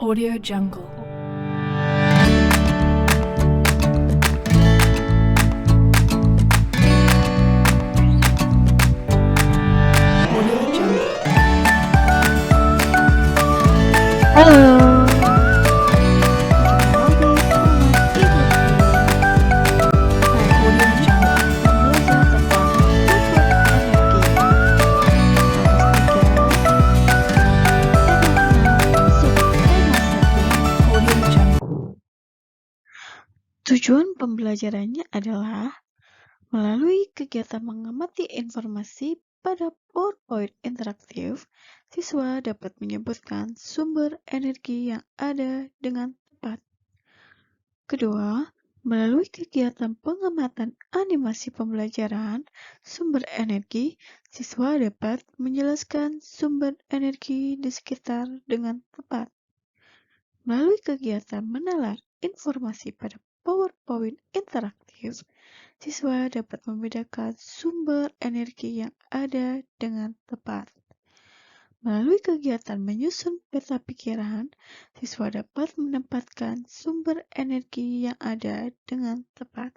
Audio Jungle. Audio Jungle. Halo. Audio Jungle. Belajar tentang Audio Jungle. Tujuan pembelajarannya adalah melalui kegiatan mengamati informasi pada PowerPoint interaktif, siswa dapat menyebutkan sumber energi yang ada dengan tepat. Kedua, melalui kegiatan pengamatan animasi pembelajaran sumber energi, siswa dapat menjelaskan sumber energi di sekitar dengan tepat. Melalui kegiatan menalar informasi pada PowerPoint interaktif, siswa dapat membedakan sumber energi yang ada dengan tepat. Melalui kegiatan menyusun peta pikiran, siswa dapat menempatkan sumber energi yang ada dengan tepat.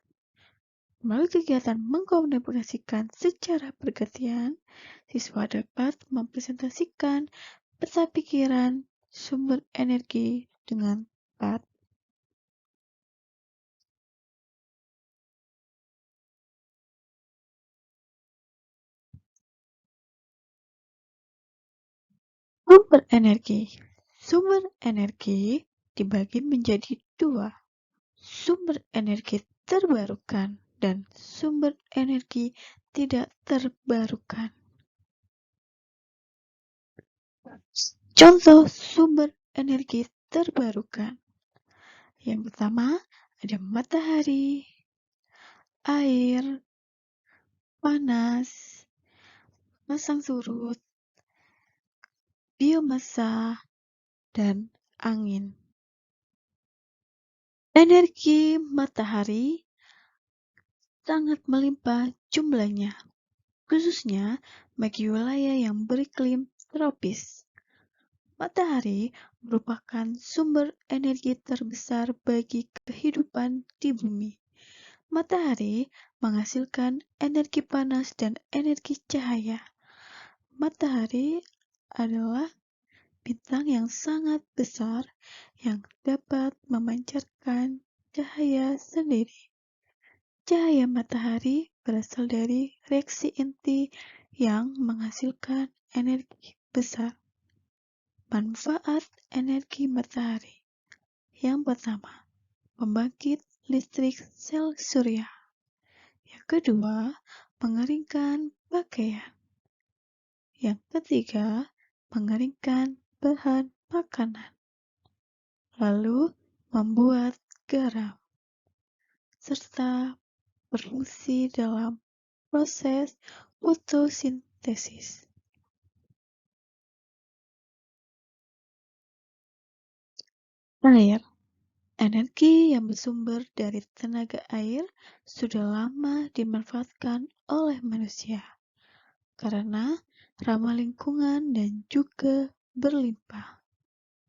Melalui kegiatan mengkomunikasikan secara bergantian, siswa dapat mempresentasikan peta pikiran sumber energi dengan tepat. Sumber energi. Sumber energi dibagi menjadi dua. Sumber energi terbarukan dan sumber energi tidak terbarukan. Contoh sumber energi terbarukan. Yang pertama ada matahari, air, panas, pasang surut, biomasa, dan angin. Energi matahari sangat melimpah jumlahnya, khususnya bagi wilayah yang beriklim tropis. Matahari merupakan sumber energi terbesar bagi kehidupan di bumi. Matahari menghasilkan energi panas dan energi cahaya. Matahari adalah bintang yang sangat besar yang dapat memancarkan cahaya sendiri. Cahaya matahari berasal dari reaksi inti yang menghasilkan energi besar. Manfaat energi matahari. Yang pertama, pembangkit listrik sel surya. Yang kedua, mengeringkan pakaian. Yang ketiga, mengeringkan bahan makanan. Lalu, membuat garam. Serta berfungsi dalam proses fotosintesis. Air. Energi yang bersumber dari tenaga air sudah lama dimanfaatkan oleh manusia karena ramah lingkungan dan juga berlimpah.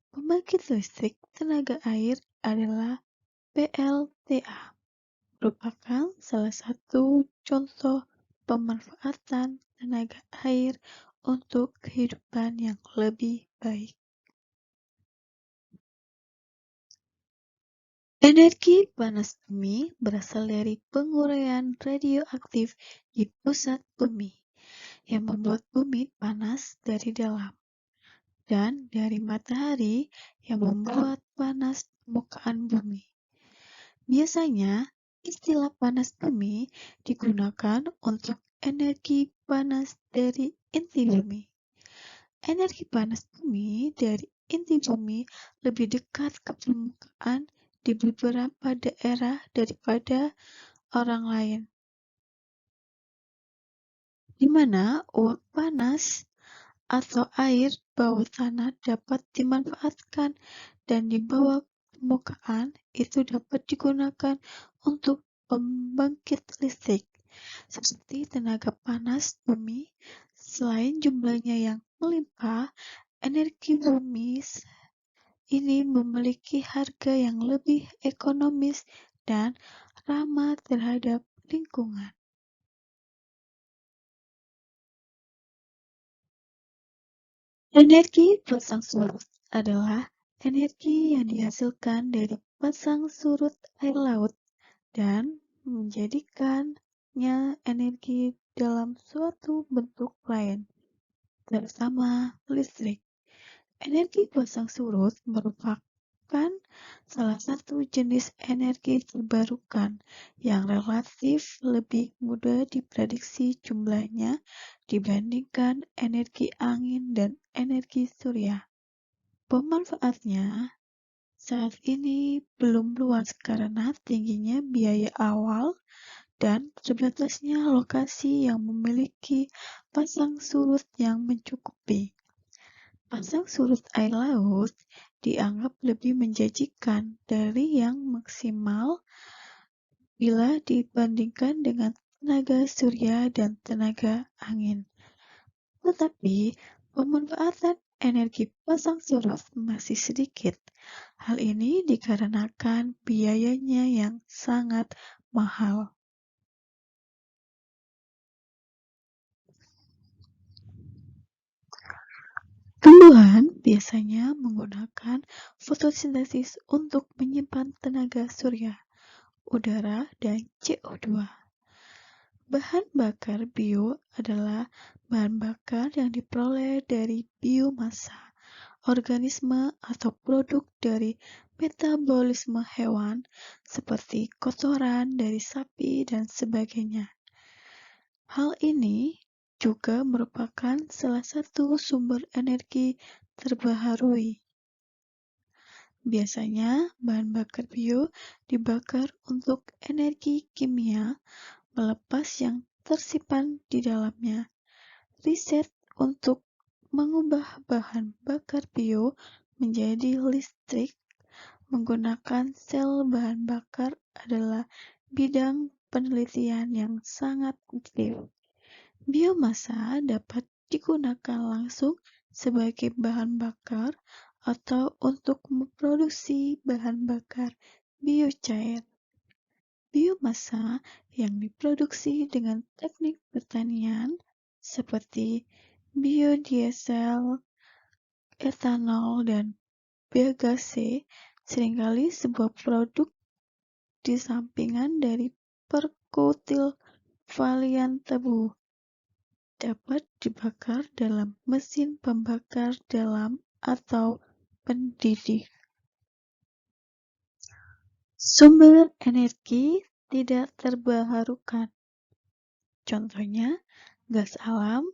Pembangkit listrik tenaga air adalah PLTA, merupakan salah satu contoh pemanfaatan tenaga air untuk kehidupan yang lebih baik. Energi panas bumi berasal dari penguraian radioaktif di pusat bumi yang membuat bumi panas dari dalam, dan dari matahari yang membuat panas permukaan bumi. Biasanya, istilah panas bumi digunakan untuk energi panas dari inti bumi. Energi panas bumi dari inti bumi lebih dekat ke permukaan di beberapa daerah daripada orang lain, di mana uap panas atau air bawah tanah dapat dimanfaatkan dan di bawah permukaan itu dapat digunakan untuk pembangkit listrik, seperti tenaga panas bumi. Selain jumlahnya yang melimpah, energi bumi ini memiliki harga yang lebih ekonomis dan ramah terhadap lingkungan. Energi pasang surut adalah energi yang dihasilkan dari pasang surut air laut dan menjadikannya energi dalam suatu bentuk lain, terutama listrik. Energi pasang surut merupakan salah satu jenis energi terbarukan yang relatif lebih mudah diprediksi jumlahnya dibandingkan energi angin dan energi surya. Pemanfaatnya saat ini belum luas karena tingginya biaya awal dan terbatasnya lokasi yang memiliki pasang surut yang mencukupi. Pasang surut air laut dianggap lebih menjanjikan dari yang maksimal bila dibandingkan dengan tenaga surya dan tenaga angin. Tetapi, pemanfaatan energi pasang surut masih sedikit. Hal ini dikarenakan biayanya yang sangat mahal. Tumbuhan biasanya menggunakan fotosintesis untuk menyimpan tenaga surya, udara, dan CO2. Bahan bakar bio adalah bahan bakar yang diperoleh dari biomasa, organisme, atau produk dari metabolisme hewan seperti kotoran dari sapi dan sebagainya. Hal ini juga merupakan salah satu sumber energi terbaharui. Biasanya, bahan bakar bio dibakar untuk energi kimia melepas yang tersimpan di dalamnya. Riset untuk mengubah bahan bakar bio menjadi listrik menggunakan sel bahan bakar adalah bidang penelitian yang sangat aktif. Biomasa dapat digunakan langsung sebagai bahan bakar atau untuk memproduksi bahan bakar biocair. Biomasa yang diproduksi dengan teknik pertanian seperti biodiesel, etanol, dan biogase seringkali sebuah produk di sampingan dari perkultivalian tebu dapat dibakar dalam mesin pembakar dalam atau pendidih. Sumber energi tidak terbarukan, contohnya gas alam,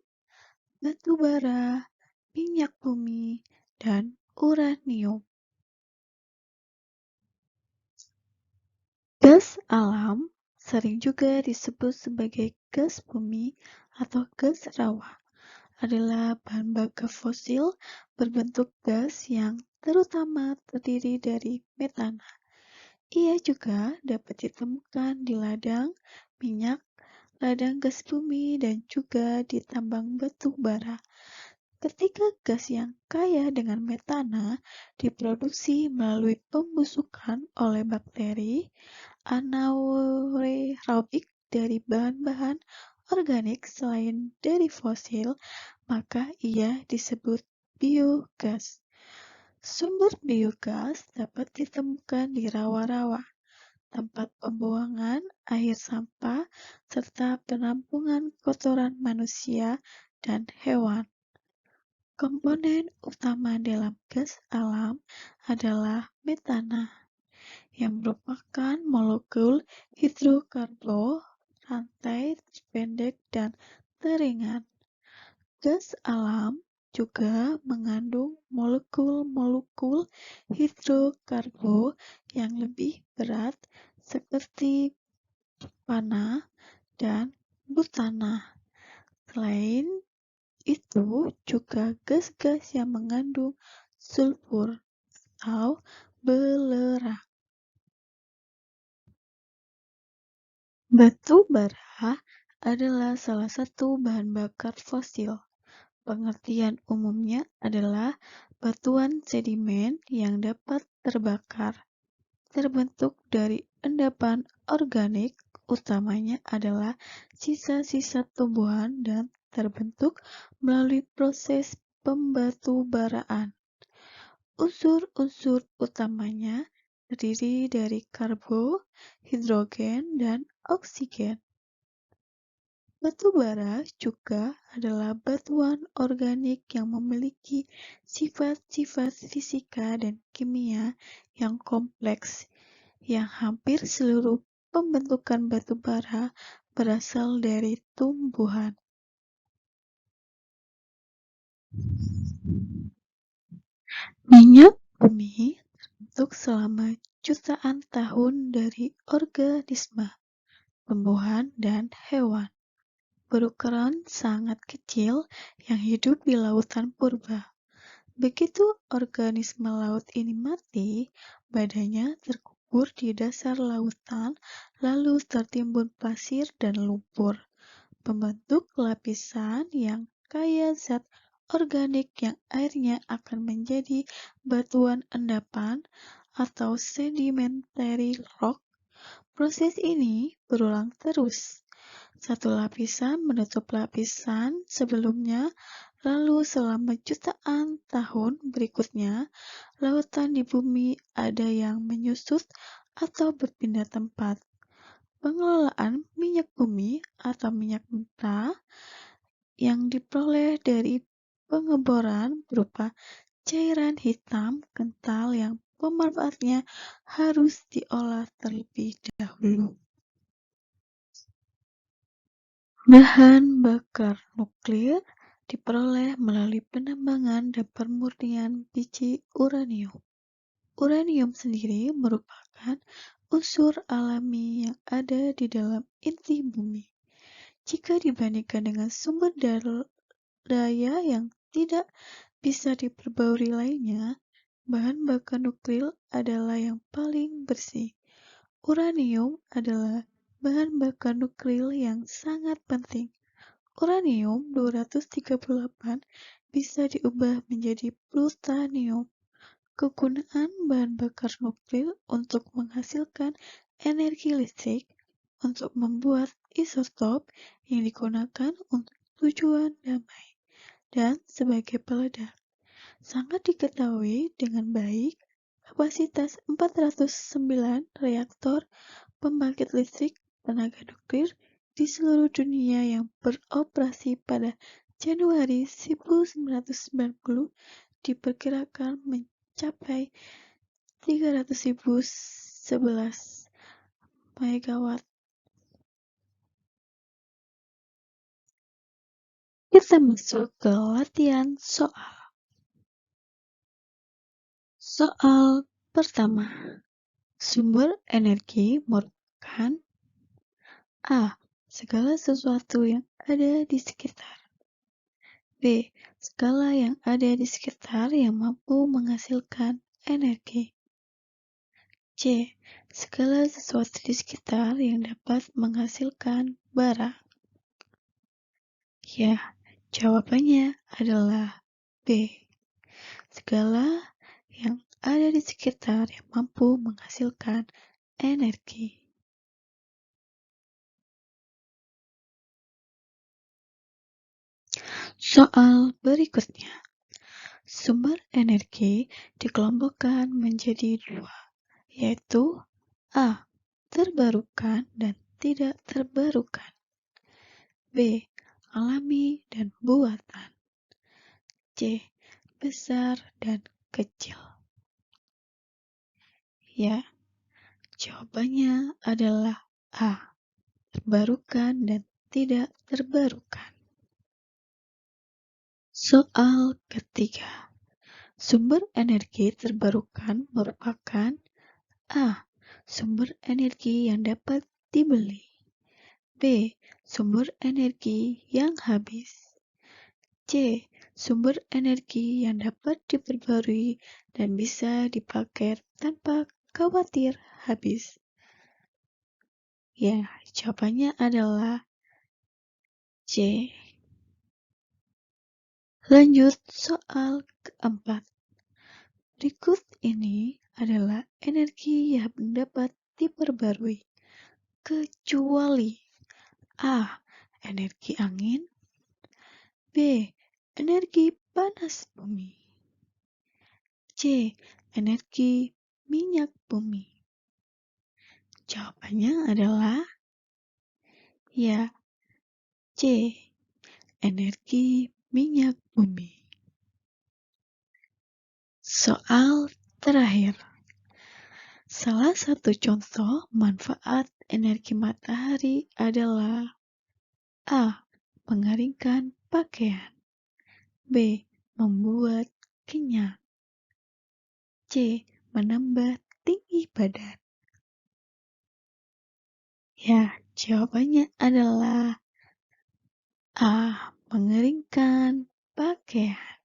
batu bara, minyak bumi, dan uranium. Gas alam sering juga disebut sebagai gas bumi atau gas rawa, adalah bahan bakar fosil berbentuk gas yang terutama terdiri dari metana. Ia juga dapat ditemukan di ladang minyak, ladang gas bumi, dan juga di tambang batu bara. Ketika gas yang kaya dengan metana diproduksi melalui pembusukan oleh bakteri anaerobik dari bahan-bahan organik selain dari fosil, maka ia disebut biogas. Sumber biogas dapat ditemukan di rawa-rawa, tempat pembuangan akhir sampah, serta penampungan kotoran manusia dan hewan. Komponen utama dalam gas alam adalah metana, yang merupakan molekul hidrokarbon rantai terpendek dan teringat. Gas alam juga mengandung molekul-molekul hidrokarbon yang lebih berat seperti propana dan butana. Selain itu, juga gas-gas yang mengandung sulfur atau belerang. Batu bara adalah salah satu bahan bakar fosil. Pengertian umumnya adalah batuan sedimen yang dapat terbakar, terbentuk dari endapan organik, utamanya adalah sisa-sisa tumbuhan dan terbentuk melalui proses pembatubaraan. Unsur-unsur utamanya terdiri dari karbo, hidrogen, dan oksigen. Batu bara juga adalah batuan organik yang memiliki sifat-sifat fisika dan kimia yang kompleks, yang hampir seluruh pembentukan batu bara berasal dari tumbuhan. Minyak bumi terbentuk selama jutaan tahun dari organisme, tumbuhan, dan hewan berukuran sangat kecil yang hidup di lautan purba. Begitu organisme laut ini mati, badannya terkubur di dasar lautan, lalu tertimbun pasir dan lumpur, membentuk lapisan yang kaya zat organik yang akhirnya akan menjadi batuan endapan atau sedimentary rock. Proses ini berulang terus. Satu lapisan menutup lapisan sebelumnya, lalu selama jutaan tahun berikutnya, lautan di bumi ada yang menyusut atau berpindah tempat. Pengelolaan minyak bumi atau minyak mentah yang diperoleh dari pengeboran berupa cairan hitam kental yang pemanfaatnya harus diolah terlebih dahulu. Bahan bakar nuklir diperoleh melalui penambangan dan pemurnian biji uranium. Uranium sendiri merupakan unsur alami yang ada di dalam inti bumi. Jika dibandingkan dengan sumber daya yang tidak bisa diperbarui lainnya, bahan bakar nuklir adalah yang paling bersih. Uranium adalah bahan bakar nuklir yang sangat penting. Uranium-238 bisa diubah menjadi plutonium. Kegunaan bahan bakar nuklir untuk menghasilkan energi listrik untuk membuat isotop yang digunakan untuk tujuan damai dan sebagai peledak. Sangat diketahui dengan baik kapasitas 409 reaktor pembangkit listrik tenaga nuklir di seluruh dunia yang beroperasi pada Januari 1990 diperkirakan mencapai 300.011 megawatt. Kita masuk ke latihan soal. Soal pertama. Sumber energi merupakan A. Segala sesuatu yang ada di sekitar. B. Segala yang ada di sekitar yang mampu menghasilkan energi. C. Segala sesuatu di sekitar yang dapat menghasilkan bara. Ya, jawabannya adalah B. Segala yang ada di sekitar yang mampu menghasilkan energi. Soal berikutnya. Sumber energi dikelompokkan menjadi dua, yaitu A. Terbarukan dan tidak terbarukan. B. Alami dan buatan. C. Besar dan kecil. Ya, jawabannya adalah A. Terbarukan dan tidak terbarukan. Soal ketiga. Sumber energi terbarukan merupakan A. Sumber energi yang dapat dibeli. B. Sumber energi yang habis. C. Sumber energi yang dapat diperbarui dan bisa dipakai tanpa khawatir habis. Ya, jawabannya adalah C. Lanjut soal keempat. Berikut ini adalah energi yang dapat diperbarui, kecuali A. Energi angin, B. Energi panas bumi, C. Energi minyak bumi. Jawabannya adalah ya, C. Energi minyak bumi. Soal terakhir. Salah satu contoh manfaat energi matahari adalah A. Mengeringkan pakaian, B. Membuat kenyang, C. Menambah tinggi badan. Ya, jawabannya adalah A. Mengeringkan pakaian.